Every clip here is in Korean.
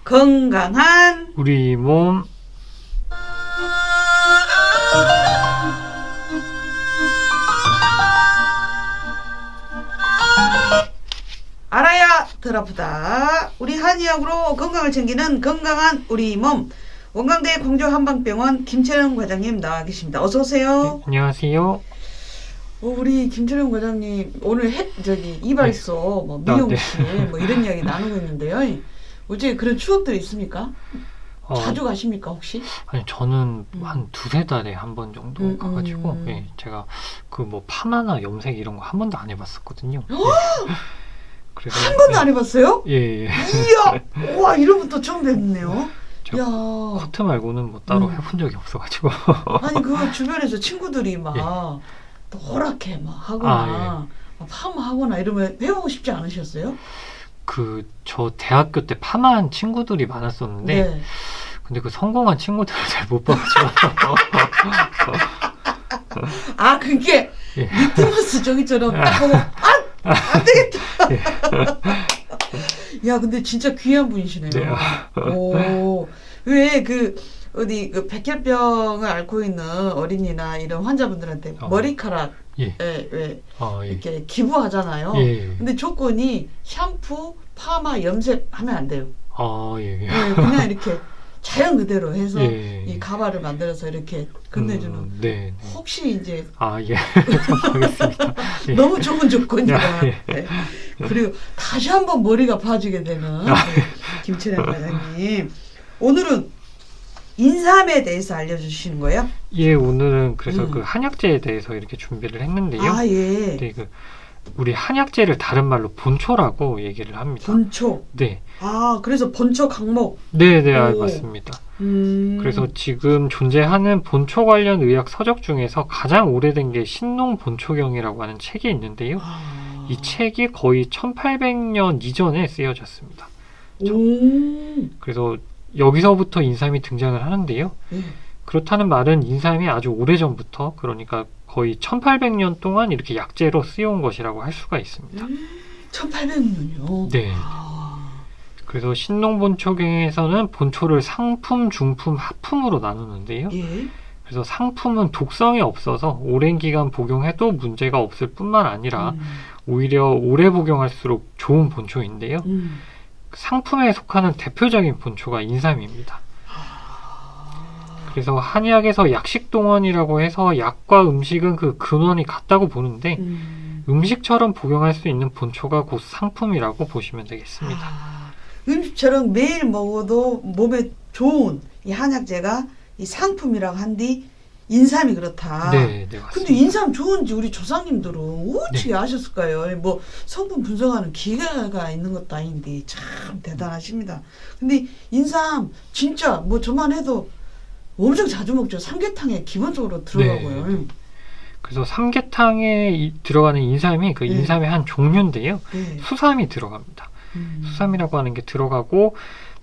건강한 우리 몸. 알아야 덜 아프다. 우리 한의학으로 건강을 챙기는 건강한 우리 몸. 원광대 광주한방병원 김채령 과장님 나와 계십니다. 어서 오세요. 네, 안녕하세요. 우리 김채령 과장님 오늘 이발소, 뭐 미용실 뭐 이런 이야기 나누고 있는데요. 어제 그런 추억들이 있습니까? 자주 가십니까 혹시? 아니 저는 한 두세 달에 한 번 정도 가가지고 예, 제가 그 뭐 파마나 염색 이런 거 한 번도 안 해봤었거든요. 예. 그래서 한 번도 안 해봤어요? 예. 이야, 와 이런 것도 처음 뵙네요. 저 야, 커트 말고는 뭐 따로 해본 적이 없어가지고. 아니 그 주변에서 친구들이 막 노랗게 막 하거나 막 파마하거나 이러면 배우고 싶지 않으셨어요? 저 대학교 때 파마한 친구들이 많았었는데 네. 근데 그 성공한 친구들을 잘 못 봐가지고. 아 그게 예. 리트머스 저기처럼 딱 보고 안 되겠다. 야 근데 진짜 귀한 분이시네요. 네. 오, 왜 어디 그 백혈병을 앓고 있는 어린이나 이런 환자분들한테 머리카락 예. 왜 예. 이렇게 기부하잖아요. 예. 근데 조건이 샴푸, 파마, 염색 하면 안 돼요. 예. 네, 그냥 이렇게 자연 그대로 해서 예. 이 가발을 만들어서 이렇게 끝내주는. 네. 혹시 이제 예. 알겠습니다. 예. 너무 좋은 조건이다. 예. 네. 그리고 다시 한번 머리가 파지게 되는 김채령 과장님. 오늘은 인삼에 대해서 알려주시는 거예요? 예, 오늘은 그래서 그 한약재에 대해서 이렇게 준비를 했는데요. 아, 예. 네, 우리 한약재를 다른 말로 본초라고 얘기를 합니다. 본초. 네. 아, 그래서 본초 강목. 네, 오. 맞습니다. 그래서 지금 존재하는 본초 관련 의학 서적 중에서 가장 오래된 게 신농본초경이라고 하는 책이 있는데요. 이 책이 거의 1800년 이전에 쓰여졌습니다. 그래서 여기서부터 인삼이 등장을 하는데요. 그렇다는 말은 인삼이 아주 오래전부터, 그러니까 거의 1800년 동안 이렇게 약재로 쓰여온 것이라고 할 수가 있습니다. 1800년이요? 네. 그래서 신농본초경에서는 본초를 상품, 중품, 하품으로 나누는데요. 예. 그래서 상품은 독성이 없어서 오랜 기간 복용해도 문제가 없을 뿐만 아니라 오히려 오래 복용할수록 좋은 본초인데요. 상품에 속하는 대표적인 본초가 인삼입니다. 그래서 한의학에서 약식동원이라고 해서 약과 음식은 그 근원이 같다고 보는데 음식처럼 복용할 수 있는 본초가 곧 상품이라고 보시면 되겠습니다. 음식처럼 매일 먹어도 몸에 좋은 이 한약재가 이 상품이라고 한뒤 인삼이 그렇다. 네, 맞습니다. 근데 인삼 좋은지 우리 조상님들은 어떻게 아셨을까요? 뭐 성분 분석하는 기계가 있는 것도 아닌데 참 대단하십니다. 근데 인삼 진짜 뭐 저만 해도 엄청 자주 먹죠. 삼계탕에 기본적으로 들어가고요. 네. 그래서 삼계탕에 들어가는 인삼이 그 인삼의 한 종류인데요. 수삼이 들어갑니다. 수삼이라고 하는 게 들어가고,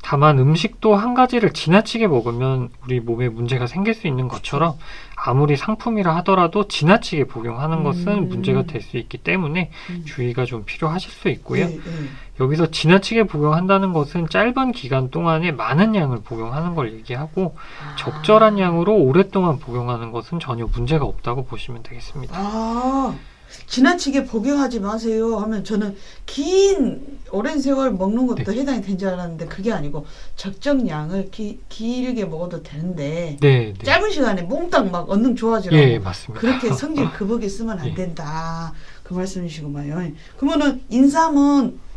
다만 음식도 한 가지를 지나치게 먹으면 우리 몸에 문제가 생길 수 있는 것처럼 아무리 상품이라 하더라도 지나치게 복용하는 것은 문제가 될 수 있기 때문에 주의가 좀 필요하실 수 있고요. 여기서 지나치게 복용한다는 것은 짧은 기간 동안에 많은 양을 복용하는 걸 얘기하고, 적절한 양으로 오랫동안 복용하는 것은 전혀 문제가 없다고 보시면 되겠습니다. 지나치게 복용하지 마세요 하면 저는 긴 오랜 세월 먹는 것도 해당이 된 줄 알았는데 그게 아니고 적정량을 길게 먹어도 되는데 짧은 시간에 몽땅 막 얻는 좋아지라고 맞습니다. 그렇게 성질 급하게 쓰면 안 된다 그 말씀이시구만요. 그러면은 인삼은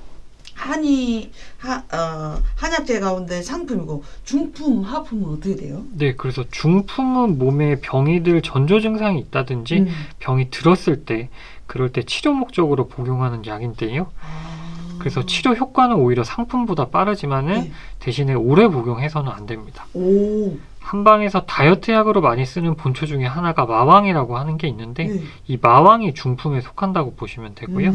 한약재 가운데 상품이고 중품, 하품은 어떻게 돼요? 네, 그래서 중품은 몸에 병이 들 전조 증상이 있다든지 병이 들었을 때, 그럴 때 치료 목적으로 복용하는 약인데요. 그래서 치료 효과는 오히려 상품보다 빠르지만은 대신에 오래 복용해서는 안 됩니다. 한방에서 다이어트 약으로 많이 쓰는 본초 중에 하나가 마왕이라고 하는 게 있는데 이 마왕이 중품에 속한다고 보시면 되고요.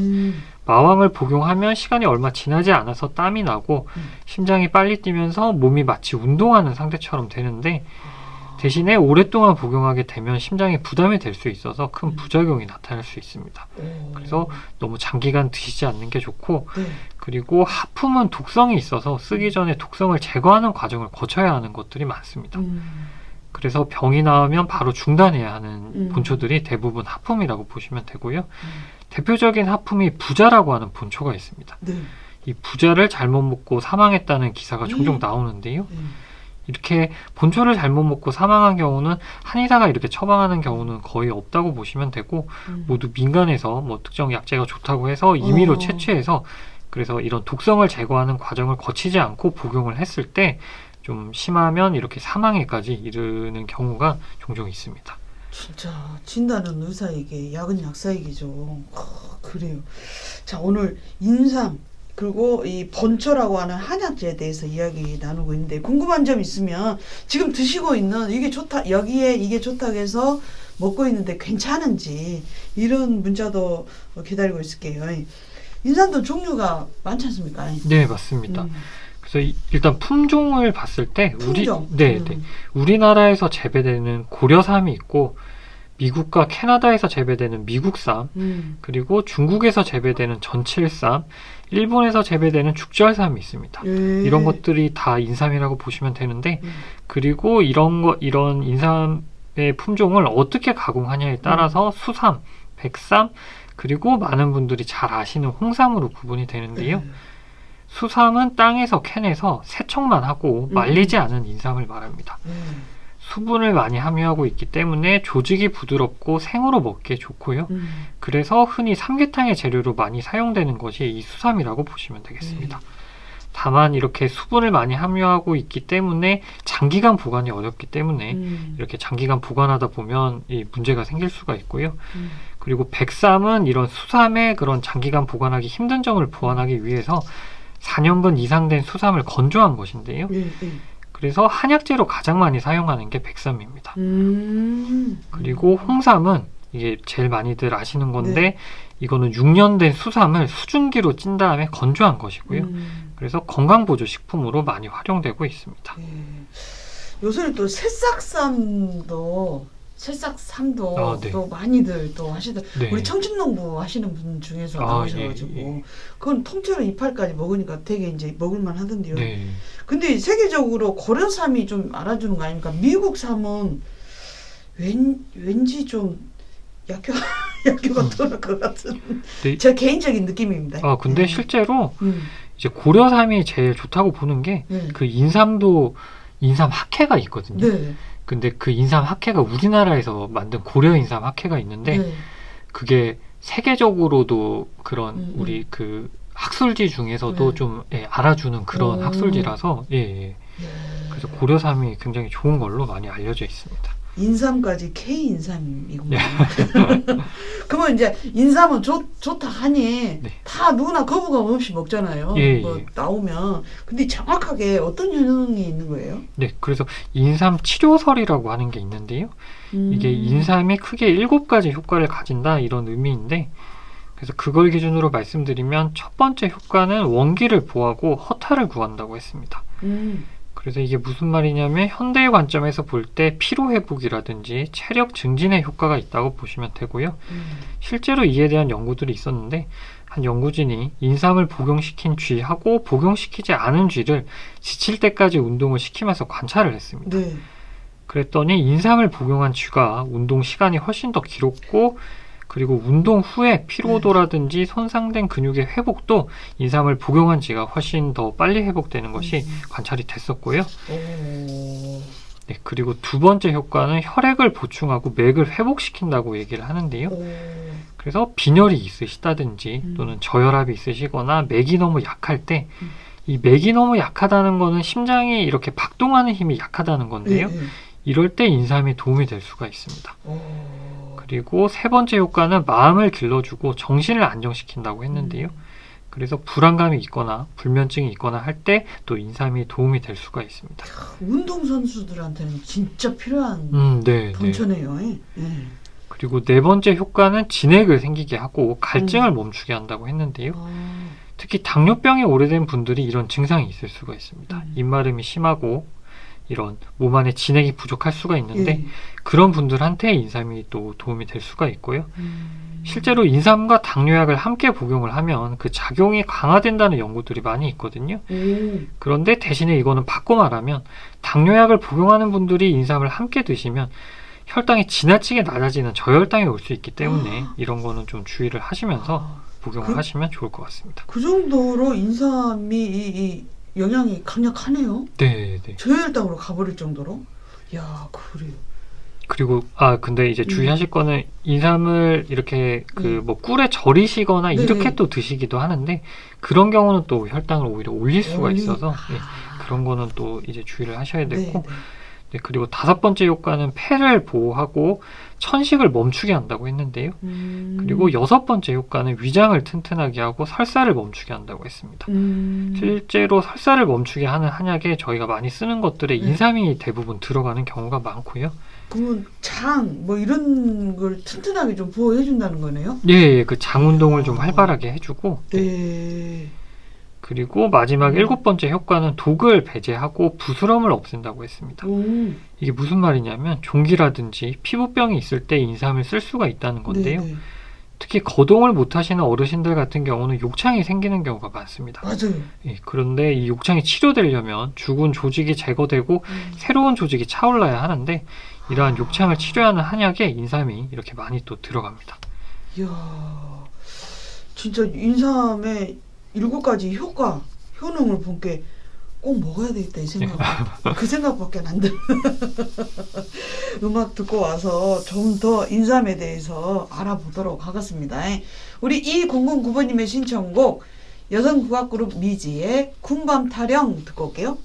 마왕을 복용하면 시간이 얼마 지나지 않아서 땀이 나고 심장이 빨리 뛰면서 몸이 마치 운동하는 상태처럼 되는데, 대신에 오랫동안 복용하게 되면 심장에 부담이 될 수 있어서 큰 부작용이 나타날 수 있습니다. 그래서 너무 장기간 드시지 않는 게 좋고, 그리고 하품은 독성이 있어서 쓰기 전에 독성을 제거하는 과정을 거쳐야 하는 것들이 많습니다. 그래서 병이 나오면 바로 중단해야 하는 본초들이 대부분 하품이라고 보시면 되고요. 대표적인 하품이 부자라고 하는 본초가 있습니다. 네. 이 부자를 잘못 먹고 사망했다는 기사가 종종 나오는데요. 이렇게 본초를 잘못 먹고 사망한 경우는 한의사가 이렇게 처방하는 경우는 거의 없다고 보시면 되고 모두 민간에서 뭐 특정 약재가 좋다고 해서 임의로 채취해서 그래서 이런 독성을 제거하는 과정을 거치지 않고 복용을 했을 때 좀 심하면 이렇게 사망에까지 이르는 경우가 종종 있습니다. 진짜 진단은 의사에게 약은 약사에게죠. 그래요. 자, 오늘 인삼 그리고 이 본초라고 하는 한약재에 대해서 이야기 나누고 있는데 궁금한 점 있으면 지금 드시고 있는 이게 좋다 여기에 이게 좋다고 해서 먹고 있는데 괜찮은지 이런 문자도 기다리고 있을게요. 인삼도 종류가 많지 않습니까? 네, 맞습니다. 그래서 일단 품종을 봤을 때 품종? 우리나라에서 재배되는 고려삼이 있고 미국과 캐나다에서 재배되는 미국삼, 그리고 중국에서 재배되는 전칠삼, 일본에서 재배되는 죽절삼이 있습니다. 이런 것들이 다 인삼이라고 보시면 되는데, 그리고 이런 인삼의 품종을 어떻게 가공하냐에 따라서 수삼, 백삼, 그리고 많은 분들이 잘 아시는 홍삼으로 구분이 되는데요. 수삼은 땅에서 캐내서 세척만 하고 말리지 않은 인삼을 말합니다. 수분을 많이 함유하고 있기 때문에 조직이 부드럽고 생으로 먹기에 좋고요. 그래서 흔히 삼계탕의 재료로 많이 사용되는 것이 이 수삼이라고 보시면 되겠습니다. 다만 이렇게 수분을 많이 함유하고 있기 때문에 장기간 보관이 어렵기 때문에 이렇게 장기간 보관하다 보면 이 문제가 생길 수가 있고요. 그리고 백삼은 이런 수삼의 그런 장기간 보관하기 힘든 점을 보완하기 위해서 4년근 이상 된 수삼을 건조한 것인데요. 그래서 한약재로 가장 많이 사용하는 게 백삼입니다. 그리고 홍삼은 이게 제일 많이들 아시는 건데 이거는 6년 된 수삼을 수증기로 찐 다음에 건조한 것이고요. 그래서 건강보조식품으로 많이 활용되고 있습니다. 요새는 또 새싹삼도 또 많이들 또 하시더. 우리 청진농부 하시는 분 중에서 나오셔가지고 그건 통째로 이파리까지 먹으니까 되게 이제 먹을만 하던데요. 근데 세계적으로 고려삼이 좀 알아주는 거 아닙니까? 미국 삼은 왠지 좀 약효가 떨어질 것 같은 제 개인적인 느낌입니다. 근데 실제로 이제 고려삼이 제일 좋다고 보는 게 그 인삼도 인삼 학회가 있거든요. 근데 그 인삼 학회가 우리나라에서 만든 고려 인삼 학회가 있는데 그게 세계적으로도 그런 우리 그 학술지 중에서도 좀 알아주는 그런 학술지라서 그래서 고려삼이 굉장히 좋은 걸로 많이 알려져 있습니다. 인삼까지 K인삼이구만. 그러면 이제 인삼은 좋다 하니 다 누구나 거부감 없이 먹잖아요. 뭐 나오면. 근데 정확하게 어떤 효능이 있는 거예요? 네, 그래서 인삼 치료설이라고 하는 게 있는데요. 이게 인삼이 크게 7가지 효과를 가진다 이런 의미인데 그래서 그걸 기준으로 말씀드리면 첫 번째 효과는 원기를 보하고 허탈을 구한다고 했습니다. 그래서 이게 무슨 말이냐면 현대의 관점에서 볼 때 피로회복이라든지 체력 증진에 효과가 있다고 보시면 되고요. 실제로 이에 대한 연구들이 있었는데 한 연구진이 인삼을 복용시킨 쥐하고 복용시키지 않은 쥐를 지칠 때까지 운동을 시키면서 관찰을 했습니다. 그랬더니 인삼을 복용한 쥐가 운동 시간이 훨씬 더 길었고 그리고 운동 후에 피로도라든지 손상된 근육의 회복도 인삼을 복용한 쥐가 훨씬 더 빨리 회복되는 것이 관찰이 됐었고요. 그리고 두 번째 효과는 혈액을 보충하고 맥을 회복시킨다고 얘기를 하는데요. 그래서 빈혈이 있으시다든지 또는 저혈압이 있으시거나 맥이 너무 약할 때 이 맥이 너무 약하다는 거는 심장이 이렇게 박동하는 힘이 약하다는 건데요. 이럴 때 인삼이 도움이 될 수가 있습니다. 그리고 세 번째 효과는 마음을 길러주고 정신을 안정시킨다고 했는데요. 그래서 불안감이 있거나 불면증이 있거나 할 때 또 인삼이 도움이 될 수가 있습니다. 운동선수들한테는 진짜 필요한 본초네요. 그리고 네 번째 효과는 진액을 생기게 하고 갈증을 멈추게 한다고 했는데요. 특히 당뇨병이 오래된 분들이 이런 증상이 있을 수가 있습니다. 입마름이 심하고 이런 몸 안에 진액이 부족할 수가 있는데 예. 그런 분들한테 인삼이 또 도움이 될 수가 있고요. 실제로 인삼과 당뇨약을 함께 복용을 하면 그 작용이 강화된다는 연구들이 많이 있거든요. 그런데 대신에 이거는 바꿔 말하면 당뇨약을 복용하는 분들이 인삼을 함께 드시면 혈당이 지나치게 낮아지는 저혈당이 올 수 있기 때문에 이런 거는 좀 주의를 하시면서 복용을 하시면 좋을 것 같습니다. 그 정도로 인삼이 이 영향이 강력하네요. 네. 저혈당으로 가버릴 정도로. 야, 그래요. 그리고 근데 이제 주의하실 거는 인삼을 이렇게 그 뭐 꿀에 절이시거나 네네. 이렇게 또 드시기도 하는데 그런 경우는 또 혈당을 오히려 올릴 수가 있어서 그런 거는 또 이제 주의를 하셔야 되고 네, 그리고 5번째 효과는 폐를 보호하고 천식을 멈추게 한다고 했는데요. 그리고 6번째 효과는 위장을 튼튼하게 하고 설사를 멈추게 한다고 했습니다. 실제로 설사를 멈추게 하는 한약에 저희가 많이 쓰는 것들에 인삼이 대부분 들어가는 경우가 많고요. 그러면 장 뭐 이런 걸 튼튼하게 좀 보호해 준다는 거네요. 예, 그 장 운동을 좀 활발하게 해주고 네. 그리고 마지막 7번째 효과는 독을 배제하고 부스럼을 없앤다고 했습니다. 이게 무슨 말이냐면 종기라든지 피부병이 있을 때 인삼을 쓸 수가 있다는 건데요. 네네. 특히 거동을 못 하시는 어르신들 같은 경우는 욕창이 생기는 경우가 많습니다. 맞아요. 예, 그런데 이 욕창이 치료되려면 죽은 조직이 제거되고 새로운 조직이 차올라야 하는데 이러한 욕창을 치료하는 한약에 인삼이 이렇게 많이 또 들어갑니다. 이야, 진짜 인삼의 7가지 효능을 본 게 꼭 먹어야 되겠다 이 생각. 그 생각밖에 안 들어. 음악 듣고 와서 좀 더 인삼에 대해서 알아보도록 하겠습니다. 우리 2009번님의 신청곡 여성국악그룹 미지의 군밤타령 듣고 올게요.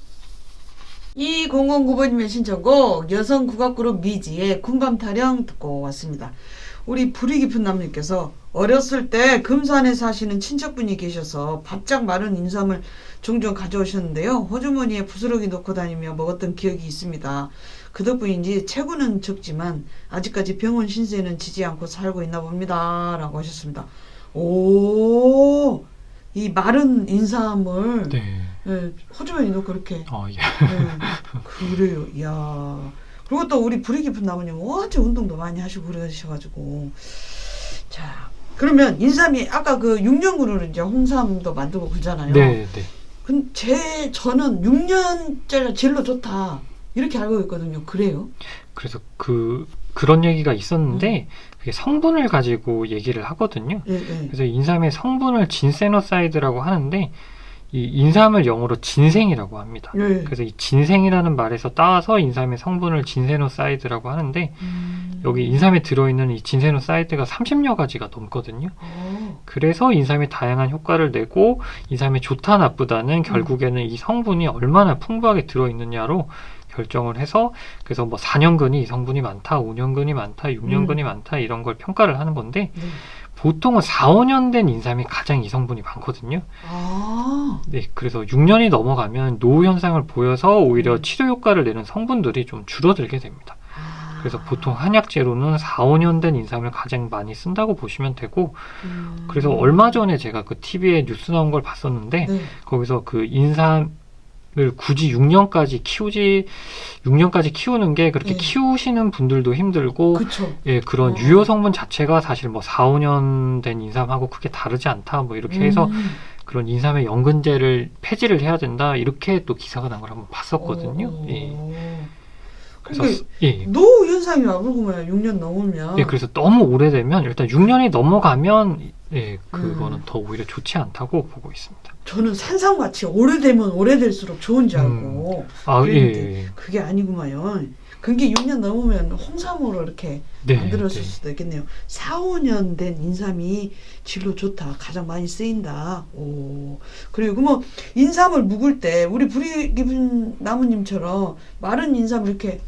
2009번님의 신청곡 여성국악그룹 미지의 군밤타령 듣고 왔습니다. 우리 불이 깊은 남님께서 어렸을 때 금산에 사시는 친척분이 계셔서 바짝 마른 인삼을 종종 가져오셨는데요. 호주머니에 부스러기 넣고 다니며 먹었던 기억이 있습니다. 그 덕분인지 체구는 적지만 아직까지 병원 신세는 지지 않고 살고 있나 봅니다. 라고 하셨습니다. 오, 이 마른 인삼을 예, 호주머니에 넣고 그렇게 예. 그래요. 이야. 그리고 또 우리 불이 깊은 나무님 어째 운동도 많이 하시고 그러셔가지고 자 그러면 인삼이 아까 그 6년근으로 이제 홍삼도 만들고 그러잖아요. 네. 근데 저는 6년째가 제일로 좋다 이렇게 알고 있거든요. 그래요? 그래서 그런 얘기가 있었는데 그게 성분을 가지고 얘기를 하거든요. 그래서 인삼의 성분을 진세노사이드라고 하는데 이 인삼을 영어로 진생이라고 합니다. 그래서 이 진생이라는 말에서 따와서 인삼의 성분을 진세노사이드라고 하는데 여기 인삼에 들어있는 이 진세노사이드가 30여 가지가 넘거든요. 그래서 인삼이 다양한 효과를 내고 인삼이 좋다 나쁘다는 결국에는 이 성분이 얼마나 풍부하게 들어있느냐로 결정을 해서 그래서 뭐 4년근이 이 성분이 많다, 5년근이 많다, 6년근이 많다 이런 걸 평가를 하는 건데 보통은 4, 5년 된 인삼이 가장 이 성분이 많거든요. 네, 그래서 6년이 넘어가면 노후 현상을 보여서 오히려 치료 효과를 내는 성분들이 좀 줄어들게 됩니다. 그래서 보통 한약재로는 4, 5년 된 인삼을 가장 많이 쓴다고 보시면 되고 그래서 얼마 전에 제가 그 TV에 뉴스 나온 걸 봤었는데 거기서 그 인삼을 굳이 6년까지 키우는 게 그렇게 키우시는 분들도 힘들고 그쵸. 예, 그런 유효 성분 자체가 사실 뭐 4, 5년 된 인삼하고 크게 다르지 않다 뭐 이렇게 해서 그런 인삼의 연근제를 폐지를 해야 된다 이렇게 또 기사가 난 걸 한번 봤었거든요. 그래서 노후 현상이 와버리고 말이야. 6년 넘으면. 그래서 너무 오래되면 일단 6년이 넘어가면 그거는 더 오히려 좋지 않다고 보고 있습니다. 저는 산삼같이 오래되면 오래될수록 좋은지 알고 그게 아니구만요. 그게 6년 넘으면 홍삼으로 이렇게 만들었을 수도 있겠네요. 4, 5년 된 인삼이 진로 좋다. 가장 많이 쓰인다. 그리고 뭐 인삼을 묵을 때 우리 불이 깊은 나무님처럼 마른 인삼 이렇게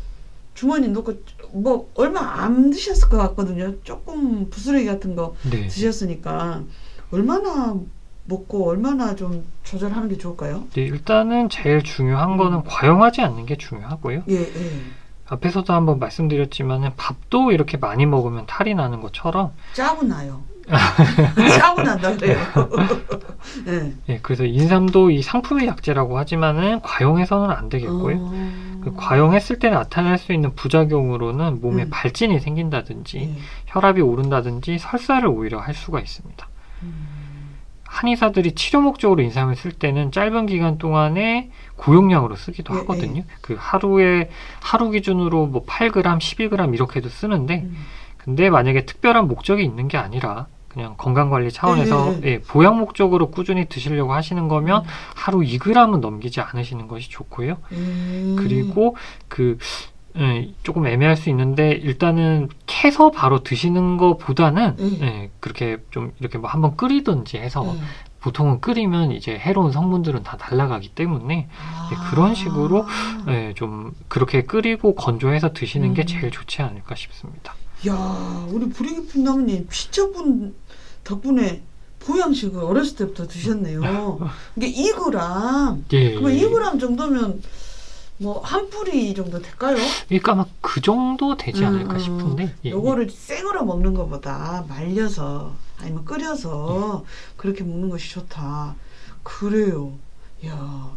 주머니 넣고 뭐 얼마 안 드셨을 것 같거든요. 조금 부스러기 같은 거 드셨으니까 얼마나 먹고 얼마나 좀 조절하는 게 좋을까요? 네, 일단은 제일 중요한 거는 과용하지 않는 게 중요하고요. 앞에서도 한번 말씀드렸지만 밥도 이렇게 많이 먹으면 탈이 나는 것처럼 짜고 나요. 짜고 난다 그래요. 네. 예, 그래서 인삼도 이 상품의 약재라고 하지만은 과용해서는 안 되겠고요. 그 과용했을 때 나타날 수 있는 부작용으로는 몸에 발진이 생긴다든지 혈압이 오른다든지 설사를 오히려 할 수가 있습니다. 한의사들이 치료 목적으로 인삼을 쓸 때는 짧은 기간 동안에 고용량으로 쓰기도 하거든요. 그 하루 기준으로 뭐 8g, 12g 이렇게도 쓰는데 근데 만약에 특별한 목적이 있는 게 아니라 그냥 건강관리 차원에서 보양 목적으로 꾸준히 드시려고 하시는 거면 하루 2g은 넘기지 않으시는 것이 좋고요. 그리고 조금 애매할 수 있는데 일단은 캐서 바로 드시는 것보다는 그렇게 좀 이렇게 뭐 한번 끓이든지 해서 보통은 끓이면 이제 해로운 성분들은 다 날아가기 때문에 그런 식으로 좀 그렇게 끓이고 건조해서 드시는 게 제일 좋지 않을까 싶습니다. 야, 우리 불이 깊은 나무님 피처분 덕분에 보양식을 어렸을 때부터 드셨네요. 이게 2g. 예. 그럼 2g 정도면 뭐 한 뿌리 정도 될까요? 그러니까 아마 그 정도 되지 않을까 싶은데. 요거를 생으로 먹는 것보다 말려서 아니면 끓여서 그렇게 먹는 것이 좋다. 그래요. 야,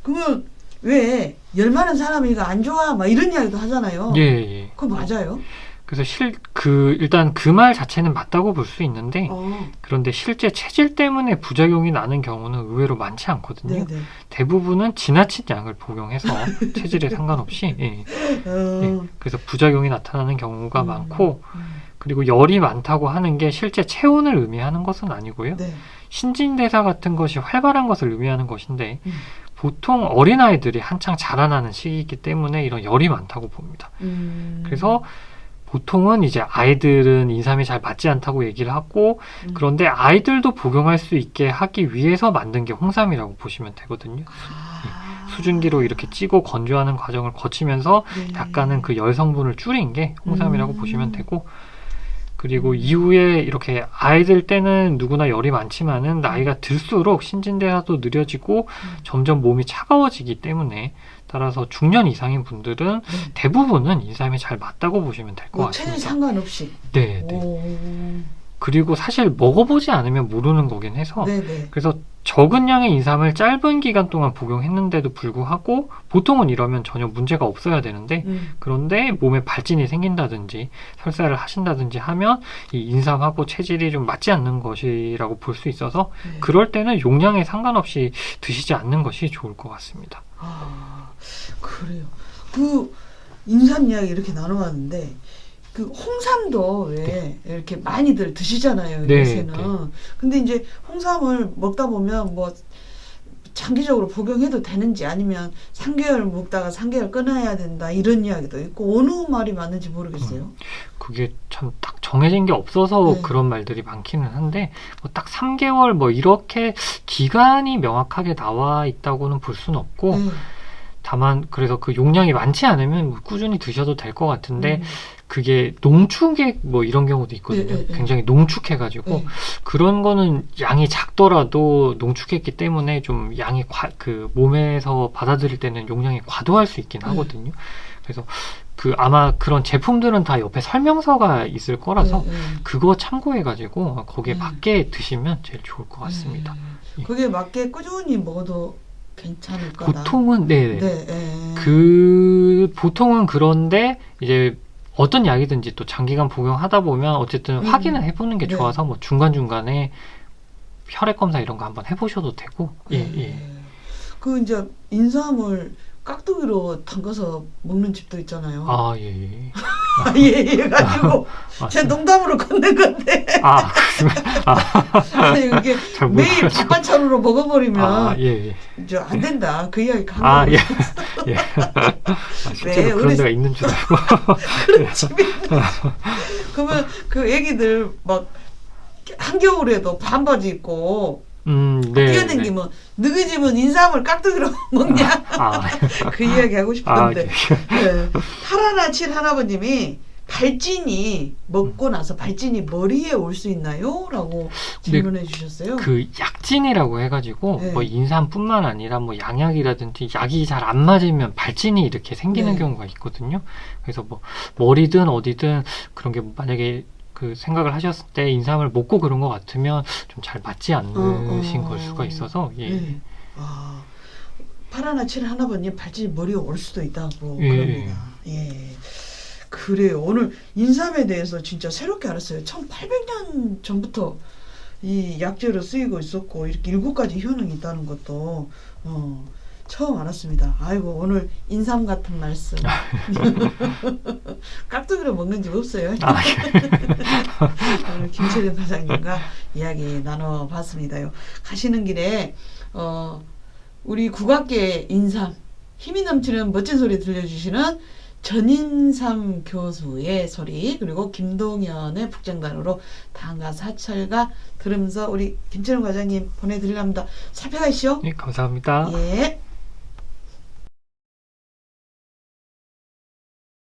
그러면 왜 열 많은 사람이 이거 안 좋아? 막 이런 이야기도 하잖아요. 예. 그거 맞아요? 그래서 일단 그 말 자체는 맞다고 볼 수 있는데 그런데 실제 체질 때문에 부작용이 나는 경우는 의외로 많지 않거든요. 네네. 대부분은 지나친 양을 복용해서 체질에 상관없이 그래서 부작용이 나타나는 경우가 많고 그리고 열이 많다고 하는 게 실제 체온을 의미하는 것은 아니고요. 네. 신진대사 같은 것이 활발한 것을 의미하는 것인데 보통 어린아이들이 한창 자라나는 시기이기 때문에 이런 열이 많다고 봅니다. 그래서 보통은 이제 아이들은 인삼이 잘 맞지 않다고 얘기를 하고 그런데 아이들도 복용할 수 있게 하기 위해서 만든 게 홍삼이라고 보시면 되거든요. 수증기로 이렇게 찌고 건조하는 과정을 거치면서 약간은 그 열 성분을 줄인 게 홍삼이라고 보시면 되고 그리고 이후에 이렇게 아이들 때는 누구나 열이 많지만은 나이가 들수록 신진대사도 느려지고 점점 몸이 차가워지기 때문에 따라서 중년 이상인 분들은 대부분은 인삼이 잘 맞다고 보시면 될 것 같습니다. 체질 상관없이. 네. 그리고 사실 먹어보지 않으면 모르는 거긴 해서 그래서 적은 양의 인삼을 짧은 기간 동안 복용했는데도 불구하고 보통은 이러면 전혀 문제가 없어야 되는데 그런데 몸에 발진이 생긴다든지 설사를 하신다든지 하면 이 인삼하고 체질이 좀 맞지 않는 것이라고 볼 수 있어서 그럴 때는 용량에 상관없이 드시지 않는 것이 좋을 것 같습니다. 그래요. 그 인삼 이야기 이렇게 나눠봤는데 그 홍삼도 왜 이렇게 많이들 드시잖아요. 요새는. 근데 이제 홍삼을 먹다 보면 뭐 장기적으로 복용해도 되는지 아니면 3개월 먹다가 3개월 끊어야 된다 이런 이야기도 있고 어느 말이 맞는지 모르겠어요. 그게 참 딱 정해진 게 없어서 그런 말들이 많기는 한데 뭐 딱 3개월 뭐 이렇게 기간이 명확하게 나와 있다고는 볼 수는 없고 다만 그래서 그 용량이 많지 않으면 뭐 꾸준히 드셔도 될 것 같은데 그게 농축액 뭐 이런 경우도 있거든요. 굉장히 농축해가지고 그런 거는 양이 작더라도 농축했기 때문에 좀 양이 그 몸에서 받아들일 때는 용량이 과도할 수 있긴 하거든요. 그래서 그 아마 그런 제품들은 다 옆에 설명서가 있을 거라서 그거 참고해가지고 거기에 맞게 드시면 제일 좋을 것 같습니다. 그게 맞게 꾸준히 먹어도 괜찮을 거다. 보통은 보통은 그런데 이제 어떤 약이든지 또 장기간 복용하다 보면 어쨌든 확인을 해보는 게 좋아서 뭐 중간중간에 혈액 검사 이런 거 한번 해보셔도 되고 그 이제 인삼을 깍두기로 담가서 먹는 집도 있잖아요. 가지고 제 농담으로 건넨 건데. 이게 매일 밥 반찬으로 먹어버리면 이제 안 된다. 그 이야기 한 거예요. 실제로 그런 데가 있는 줄 알고. 그런 집이 그러면 그 애기들 막 한겨울에도 반바지 입고 뛰어다니면 너희 집은 인삼을 깍두기로 먹냐? 그 이야기 하고 싶은데 파라나 칠 할아버님이 발진이 먹고 나서 발진이 머리에 올 수 있나요? 라고 질문해 주셨어요. 그 약진이라고 해가지고 뭐 인삼뿐만 아니라 뭐 양약이라든지 약이 잘 안 맞으면 발진이 이렇게 생기는 경우가 있거든요. 그래서 뭐 머리든 어디든 그런 게 만약에 그 생각을 하셨을 때 인삼을 먹고 그런 것 같으면 좀 잘 맞지 않으신 걸 수가 있어서 예. 네. 아, 파라나 칠하나번님 발진이 머리에 올 수도 있다고 예. 그럽니다. 예. 그래요. 오늘 인삼에 대해서 진짜 새롭게 알았어요. 1800년 전부터 이 약재로 쓰이고 있었고 이렇게 7가지 효능이 있다는 것도 처음 알았습니다. 아이고 오늘 인삼 같은 말씀. 깍두기로 먹는 집 없어요. 오늘 김철현 과장님과 이야기 나눠봤습니다요. 가시는 길에 우리 국악계 인삼 힘이 넘치는 멋진 소리 들려주시는 전인삼 교수의 소리 그리고 김동현의 북정단으로 당가 사철가 들으면서 우리 김철현 과장님 보내드리랍니다. 살펴가시오. 네, 감사합니다. 예.